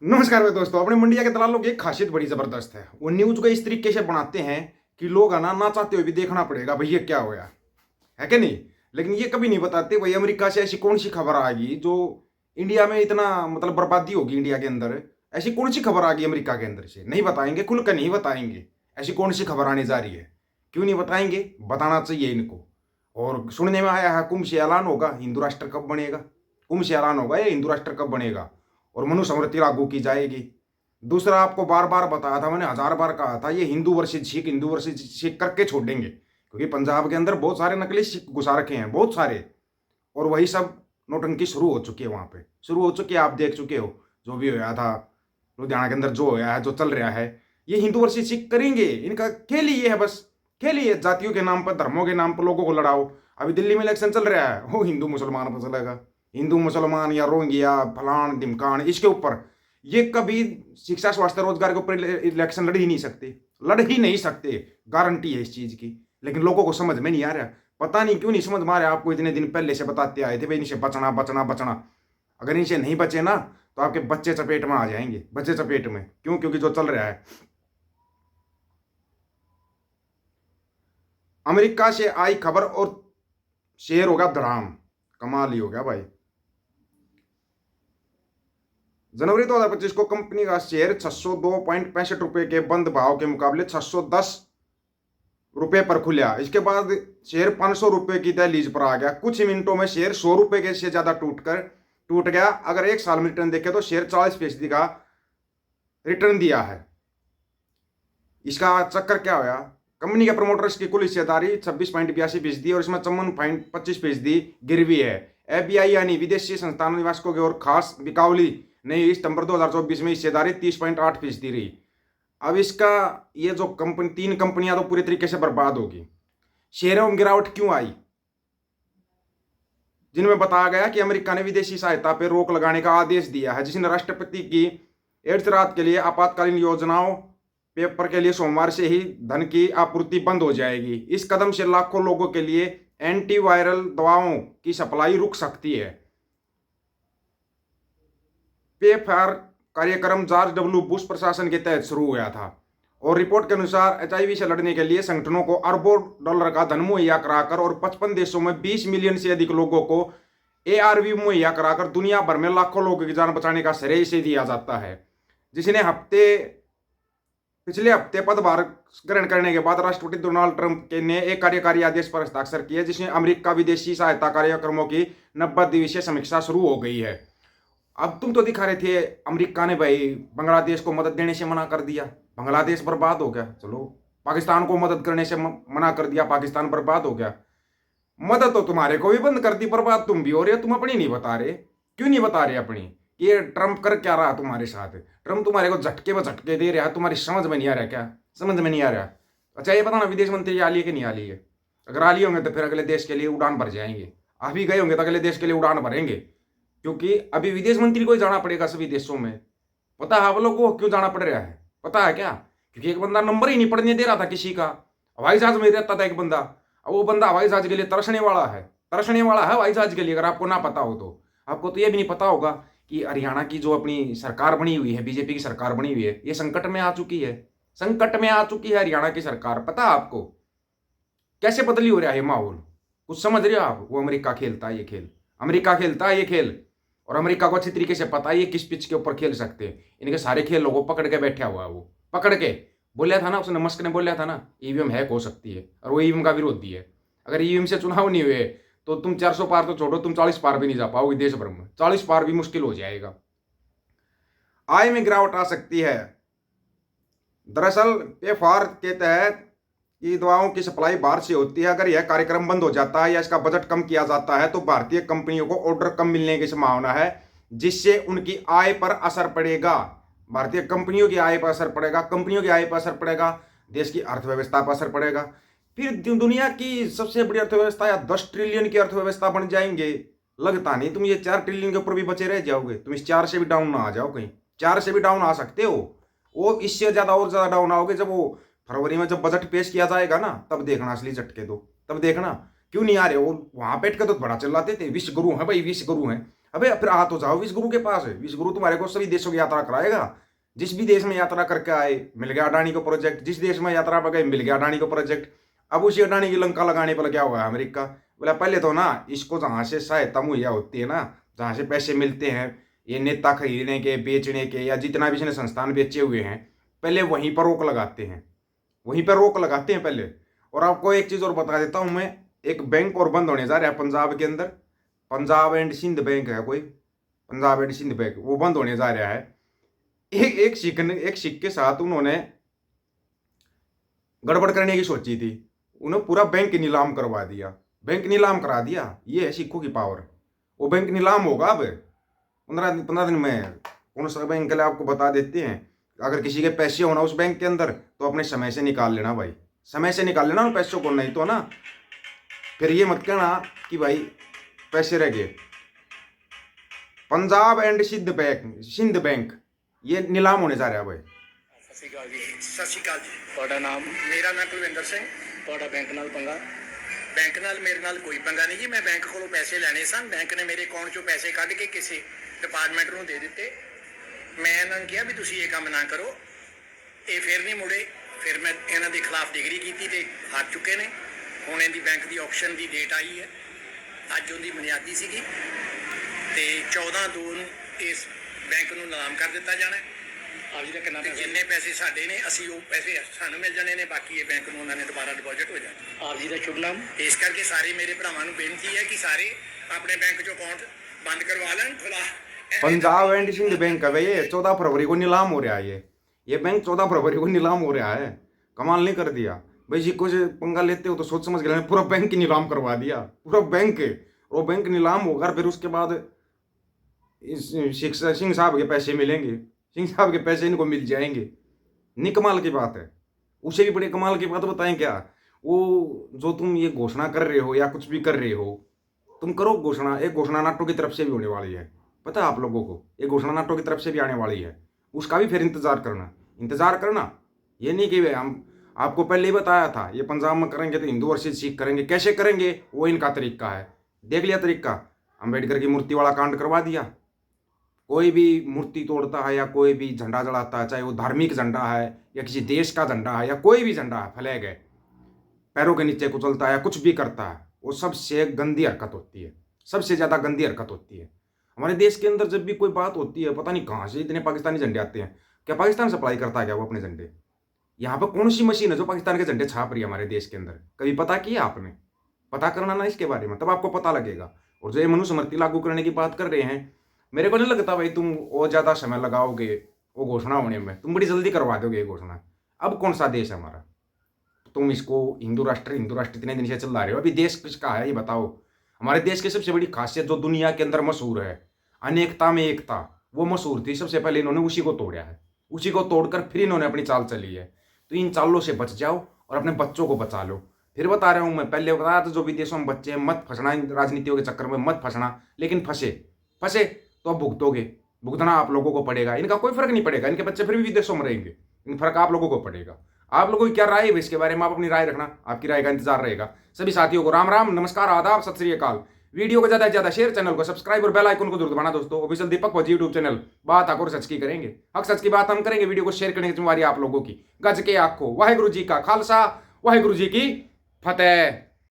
नमस्कार मेरे दोस्तों। अपने मंडिया के दलालों की एक खासियत बड़ी जबरदस्त है। वो न्यूज को इस तरीके से बनाते हैं कि लोग आना ना चाहते हुए भी देखना पड़ेगा भाई ये क्या होया है कि नहीं। लेकिन ये कभी नहीं बताते भाई अमेरिका से ऐसी कौन सी खबर आ गई जो इंडिया में इतना मतलब बर्बादी होगी। इंडिया के अंदर ऐसी कौन सी खबर आ गई अमेरिका के अंदर से नहीं बताएंगे, खुलकर नहीं बताएंगे। ऐसी कौन सी खबर आने जा रही है, क्यों नहीं बताएंगे? बताना चाहिए इनको। और सुनने में आया है कुंभ से ऐलान होगा, हिंदू राष्ट्र कब बनेगा। कुंभ से ऐलान होगा या हिंदू राष्ट्र कब बनेगा और मनुस्मृति लागू की जाएगी। दूसरा, आपको बार बार बताया था मैंने, 1000 बार कहा था, ये हिंदू वर्षित सिख हिंदू वर्षित सिख करके छोड़ेंगे, क्योंकि पंजाब के अंदर बहुत सारे नकली सिख घुसा रखे हैं, बहुत सारे। और वही सब नोटंकी शुरू हो चुकी है, वहां पे शुरू हो चुकी है। आप देख चुके हो जो भी होया था लुधियाना के अंदर, जो होया है, जो चल रहा है। ये हिंदू वर्षित सिख करेंगे, इनका खेल ही ये है, बस खेल ही है। जातियों के नाम पर, धर्मों के नाम पर लोगों को लड़ाओ। अभी दिल्ली में इलेक्शन चल रहा है, वो हिंदू मुसलमान पर चलेगा, हिंदू मुसलमान या रोहिंग्या फलान ढिमकान, इसके ऊपर। ये कभी शिक्षा स्वास्थ्य रोजगार के ऊपर इलेक्शन लड़ ही नहीं सकते, लड़ ही नहीं सकते। गारंटी है इस चीज की। लेकिन लोगों को समझ में नहीं आ रहा। पता नहीं क्यों नहीं समझ में आ रहा। आपको इतने दिन पहले से बताते आए थे भाई इनसे बचना बचना बचना। अगर इनसे नहीं बचे ना तो आपके बच्चे चपेट में आ जाएंगे, बच्चे चपेट में। क्यों? क्योंकि जो चल रहा है, अमेरिका से आई खबर और शेयर होगा धड़ाम। कमाल ही हो गया भाई। जनवरी 2025 को कंपनी का शेयर 602.65 रुपए के बंद भाव के मुकाबले 610 रुपए पर खुला। इसके बाद शेयर 500 रुपए की दहलीज पर आ गया। कुछ मिनटों में शेयर 100 रुपए के से ज्यादा टूट गया। अगर एक साल में रिटर्न देखे तो शेयर 40% का रिटर्न दिया है। इसका चक्कर क्या होया? कंपनी के प्रमोटर्स की कुल हिस्सेदारी 26.82% और इसमें 54.25% गिरवी है। एफबीआई यानी विदेशी संस्थान निवेशकों की ओर खास बिकावली नहीं, सितंबर 2024 में हिस्सेदारी 30.8% रही। अब इसका ये जो कंपनी, 3 कंपनियां तो पूरी तरीके से बर्बाद होगी। शेयरों में गिरावट क्यों आई? जिनमें बताया गया कि अमेरिका ने विदेशी सहायता पर रोक लगाने का आदेश दिया है, जिसने राष्ट्रपति की एड्स रात के लिए आपातकालीन योजनाओं पेपर के लिए सोमवार से ही धन की आपूर्ति बंद हो जाएगी। इस कदम से लाखों लोगों के लिए एंटीवायरल दवाओं की सप्लाई रुक सकती है। पेफार कार्यक्रम जॉर्ज डब्ल्यू बुश प्रशासन के तहत शुरू हुआ था और रिपोर्ट के अनुसार एचआईवी से लड़ने के लिए संगठनों को अरबों डॉलर का धन मुहैया कराकर और 55 देशों में 20 मिलियन से अधिक लोगों को एआरवी मुहैया कराकर दुनिया भर में लाखों लोगों की जान बचाने का श्रेय इसे दिया जाता है। जिसने पिछले हफ्ते पदभार ग्रहण करने के बाद राष्ट्रपति डोनाल्ड ट्रंप ने एक कार्यकारी आदेश पर हस्ताक्षर किए, जिसमें अमेरिका विदेशी सहायता कार्यक्रमों की 90 दिवसीय समीक्षा शुरू हो गई है। अब तुम तो दिखा रहे थे अमेरिका ने भाई बांग्लादेश को मदद देने से मना कर दिया, बांग्लादेश बर्बाद हो गया। चलो, पाकिस्तान को मदद करने से मना कर दिया, पाकिस्तान बर्बाद हो गया। मदद तो तुम्हारे को भी बंद कर दी, बर्बाद तुम भी हो रहे हो। तुम अपनी नहीं बता रहे, क्यों नहीं बता रहे अपनी? ये ट्रंप कर क्या रहा तुम्हारे साथ? ट्रंप तुम्हारे को झटके व झटके दे रहा है, तुम्हारी समझ में नहीं आ रहा क्या? समझ में नहीं आ रहा। अच्छा ये बताना, विदेश मंत्री आ लिए कि नहीं आ लिए? अगर आ लिए होंगे तो फिर अगले देश के लिए उड़ान भर जाएंगे। आ भी गए होंगे तो अगले देश के लिए उड़ान भरेंगे, क्योंकि अभी विदेश मंत्री को ही जाना पड़ेगा सभी देशों में। पता है आप लोग को क्यों जाना पड़ रहा है? पता है क्या? क्योंकि एक बंदा नंबर ही नहीं पढ़ने दे रहा था किसी का। हवाई जहाज में रहता था एक बंदा, अब वो बंदा हवाई जहाज के लिए तरसने वाला है, तरसने वाला है हवाई जहाज के लिए। अगर आपको ना पता हो तो आपको तो ये भी नहीं पता होगा कि हरियाणा की जो अपनी सरकार बनी हुई है, बीजेपी की सरकार बनी हुई है, ये संकट में आ चुकी है। संकट में आ चुकी है हरियाणा की सरकार। पता है आपको कैसे बदली हो रहा है माहौल? कुछ समझ रहे हो आप? वो अमेरिका खेलता है ये खेल, अमेरिका खेलता है ये खेल। और अमेरिका को अच्छी तरीके से पता है ये किस पिच के ऊपर खेल सकते हैं। इनके सारे खेलों को पकड़ के बैठा हुआ है वो, पकड़ के। बोला था ना उसने, मस्क ने बोला था ना ईवीएम हैक हो सकती है, और वो ईवीएम का विरोधी है। अगर ईवीएम से चुनाव नहीं हुए तो तुम 400 पार तो छोड़ो, तुम 40 पार भी नहीं जा पाओगे देश भर में। 40 पार भी मुश्किल हो जाएगा। आय में गिरावट आ सकती है। दरअसल पेफार के तहत ये दवाओं की सप्लाई बाहर से होती है। अगर यह कार्यक्रम बंद हो जाता है या इसका बजट कम किया जाता है तो भारतीय कंपनियों को ऑर्डर कम मिलने की संभावना है, जिससे उनकी आय पर असर पड़ेगा। भारतीय कंपनियों की आय पर असर पड़ेगा, कंपनियों की आय पर असर पड़ेगा, देश की अर्थव्यवस्था पर असर पड़ेगा। फिर दुनिया की सबसे बड़ी अर्थव्यवस्था या 10 ट्रिलियन की अर्थव्यवस्था बन जाएंगे। लगता नहीं तुम ये 4 ट्रिलियन के ऊपर भी बचे रह जाओगे। तुम इस 4 से भी डाउन ना आ जाओ कहीं। 4 से भी डाउन आ सकते हो, वो इससे ज्यादा और ज्यादा डाउन आओगे जब वो फरवरी में जब बजट पेश किया जाएगा ना, तब देखना असली झटके। दो तब देखना। क्यों नहीं आ रहे? वो वहां बैठ के तो बड़ा चिल्लाते थे विश्व गुरु है भाई, विश्व गुरु है। अबे फिर आ तो जाओ विश्व गुरु के पास। विश्व गुरु तुम्हारे को सभी देशों की यात्रा कराएगा। जिस भी देश में यात्रा करके आए मिल गया अडानी को प्रोजेक्ट, जिस देश में यात्रा पर गए मिल गया अडानी को प्रोजेक्ट। अब उसी अडानी की लंका लगाने पर क्या हुआ अमेरिका बोला पहले तो ना इसको जहां से सहायता मुहैया होती है ना, जहां से पैसे मिलते हैं ये नेता खरीदने के बेचने के या जितना भी इसने संस्थान बेचे हुए हैं, पहले वहीं पर रोक लगाते हैं, वहीं पर रोक लगाते हैं पहले। और आपको एक चीज और बता देता हूं मैं, एक बैंक और बंद होने जा रहा है पंजाब के अंदर, पंजाब एंड सिंध बैंक है कोई, पंजाब एंड सिंध बैंक, वो बंद होने जा रहा है। एक सिख के साथ उन्होंने गड़बड़ करने की सोची थी, उन्होंने पूरा बैंक नीलाम करवा दिया, बैंक नीलाम करा दिया। ये है सिखों की पावर। वो बैंक नीलाम होगा अब 15 दिन में। कौन सा बैंक है आपको बता देते हैं। अगर किसी के पैसे होना उस बैंक के अंदर तो अपने समय से निकाल लेना भाई, समय से निकाल लेना उन पैसों को, नहीं तो ना फिर ये मत कहना कि भाई पैसे रह गए। पंजाब एंड सिंध बैंक ये नीलाम होने जा रहा है भाई। सत श्री अकाल जी। सत श्री अकाल जी। ਤੁਹਾਡਾ ਨਾਮ? ਮੇਰਾ ਨਾਮ ਕੁਲਵਿੰਦਰ ਸਿੰਘ। ਤੁਹਾਡਾ ਬੈਂਕ ਨਾਲ ਪੰਗਾ? ਬੈਂਕ ਨਾਲ ਮੇਰੇ ਨਾਲ ਕੋਈ ਪੰਗਾ ਨਹੀਂ ਜੀ। ਮੈਂ ਬੈਂਕ ਕੋਲੋਂ ਪੈਸੇ ਲੈਣੇ ਸਨ, ਬੈਂਕ ਨੇ ਮੇਰੇ ਅਕਾਊਂਟ 'ਚੋਂ ਪੈਸੇ ਕੱਢ ਕੇ ਕਿਸੇ ਡਿਪਾਰਟਮੈਂਟ ਨੂੰ ਦੇ ਦਿੱਤੇ। ਮੈਂ ਇਹਨਾਂ ਨੂੰ ਕਿਹਾ ਵੀ ਤੁਸੀਂ ਇਹ ਕੰਮ ਨਾ ਕਰੋ, ਇਹ ਫਿਰ ਨਹੀਂ ਮੁੜੇ। ਫਿਰ ਮੈਂ ਇਹਨਾਂ ਦੇ ਖਿਲਾਫ ਡਿਗਰੀ ਕੀਤੀ ਤੇ ਹਾਰ ਚੁੱਕੇ ਨੇ। ਹੁਣ ਇਹਦੀ ਬੈਂਕ ਦੀ ਆਕਸ਼ਨ ਦੀ ਡੇਟ ਆਈ ਹੈ, ਅੱਜ ਉਹਦੀ ਬੁਨਿਆਦੀ ਸੀਗੀ ਤੇ 14/2 ਨੂੰ ਇਸ ਬੈਂਕ ਨੂੰ ਨਿਲਾਮ ਕਰ ਦਿੱਤਾ ਜਾਣਾ। ਆਪ ਜੀ ਦਾ ਕਿੰਨਾ ਪੈਸਾ? ਜਿੰਨੇ ਪੈਸੇ ਸਾਡੇ ਨੇ ਅਸੀਂ ਉਹ ਪੈਸੇ ਸਾਨੂੰ ਮਿਲ ਜਾਣੇ ਨੇ, ਬਾਕੀ ਇਹ ਬੈਂਕ ਨੂੰ ਉਹਨਾਂ ਨੇ ਦੁਬਾਰਾ ਡਿਪੋਜ਼ਿਟ ਹੋ ਜਾਣਾ। ਆਪ ਜੀ ਦਾ ਸ਼ੁਭ ਨਾਮ? ਇਸ ਕਰਕੇ ਸਾਰੇ ਮੇਰੇ ਭਰਾਵਾਂ ਨੂੰ ਬੇਨਤੀ ਹੈ ਕਿ ਸਾਰੇ ਆਪਣੇ ਬੈਂਕ 'ਚੋਂ ਅਕਾਊਂਟ ਬੰਦ करवा लें खुला। पंजाब एंड सिंध बैंक है ये 14 फरवरी को नीलाम हो रहा है। ये बैंक 14 फरवरी को नीलाम हो रहा है। कमाल नहीं कर दिया भाई जी। कुछ पंगा लेते हो तो सोच समझ के पूरा बैंक ही नीलाम करवा दिया, पूरा बैंक। वो बैंक नीलाम होगा फिर उसके बाद सिंह साहब के पैसे मिलेंगे, सिंह साहब के पैसे इनको मिल जाएंगे। नहीं कमाल की बात है। उसे भी बड़ी कमाल की बात बताएं क्या, वो जो तुम ये घोषणा कर रहे हो या कुछ भी कर रहे हो, तुम करो घोषणा। एक घोषणा नाटो की तरफ से भी होने वाली है, पता है आप लोगों को। एक घोषणा नाटो की तरफ से भी आने वाली है, उसका भी फिर इंतजार करना। ये नहीं कि हम आपको पहले ही बताया था ये पंजाब में करेंगे तो हिंदू वर्सेस सिख करेंगे। कैसे करेंगे वो इनका तरीका है, देख लिया तरीका। अम्बेडकर की मूर्ति वाला कांड करवा दिया। कोई भी मूर्ति तोड़ता है या कोई भी झंडा जलाता है, चाहे वो धार्मिक झंडा है या किसी देश का झंडा है या कोई भी झंडा है, फ्लैग है, पैरों के नीचे कुचलता है या कुछ भी करता है, वो सबसे गंदी हरकत होती है, सबसे ज़्यादा गंदी हरकत होती है। हमारे देश के अंदर जब भी कोई बात होती है, पता नहीं कहाँ से इतने पाकिस्तानी झंडे आते हैं। क्या पाकिस्तान सप्लाई करता है क्या वो अपने झंडे? यहाँ पर कौन सी मशीन है जो पाकिस्तान के झंडे छाप रही है हमारे देश के अंदर? कभी पता किया आपने? पता करना ना इसके बारे में, तब आपको पता लगेगा। और जो ये मनुस्मृति लागू करने की बात कर रहे हैं, मेरे को नहीं लगता भाई तुम और ज़्यादा समय लगाओगे वो घोषणा होने में, तुम बड़ी जल्दी करवा दोगे ये घोषणा। अब कौन सा देश है हमारा? तुम इसको हिंदू राष्ट्र इतने दिन से चल रहे हो, अभी देश किसका है ये बताओ। हमारे देश की सबसे बड़ी खासियत जो दुनिया के अंदर मशहूर है, अनेकता में एकता, वो मशहूर थी। सबसे पहले इन्होंने उसी को तोड़ा है, उसी को तोड़कर फिर इन्होंने अपनी चाल चली है। तो इन चालों से बच जाओ और अपने बच्चों को बचा लो। फिर बता रहा हूँ मैं, पहले बताया था जो विदेशों में बच्चे हैं मत फंसना, इन राजनीतियों के चक्कर में मत फंसना। लेकिन फंसे तो अब भुगतोगे, भुगतना आप लोगों को पड़ेगा। इनका कोई फर्क नहीं पड़ेगा, इनके बच्चे फिर भी विदेशों में रहेंगे, इन फर्क आप लोगों को पड़ेगा। आप लोगों की क्या राय है इसके बारे में? आप अपनी राय रखना, आपकी राय का इंतजार रहेगा। सभी साथियों को राम राम, नमस्कार, आदाब, सत श्री अकाल। वीडियो को ज्यादा से ज्यादा शेयर, चैनल को सब्सक्राइब और बेल आइकन को जरूर दबाना दोस्तों। ऑफिशियल दीपक फौजी यूट्यूब चैनल, बात हक और सच की करेंगे, हक सच की बात हम करेंगे। वीडियो को शेयर करने की जिम्मेवारी आप लोगों की। गज के आखो, वाहेगुरु जी का खालसा, वाहेगुरु जी की फतेह।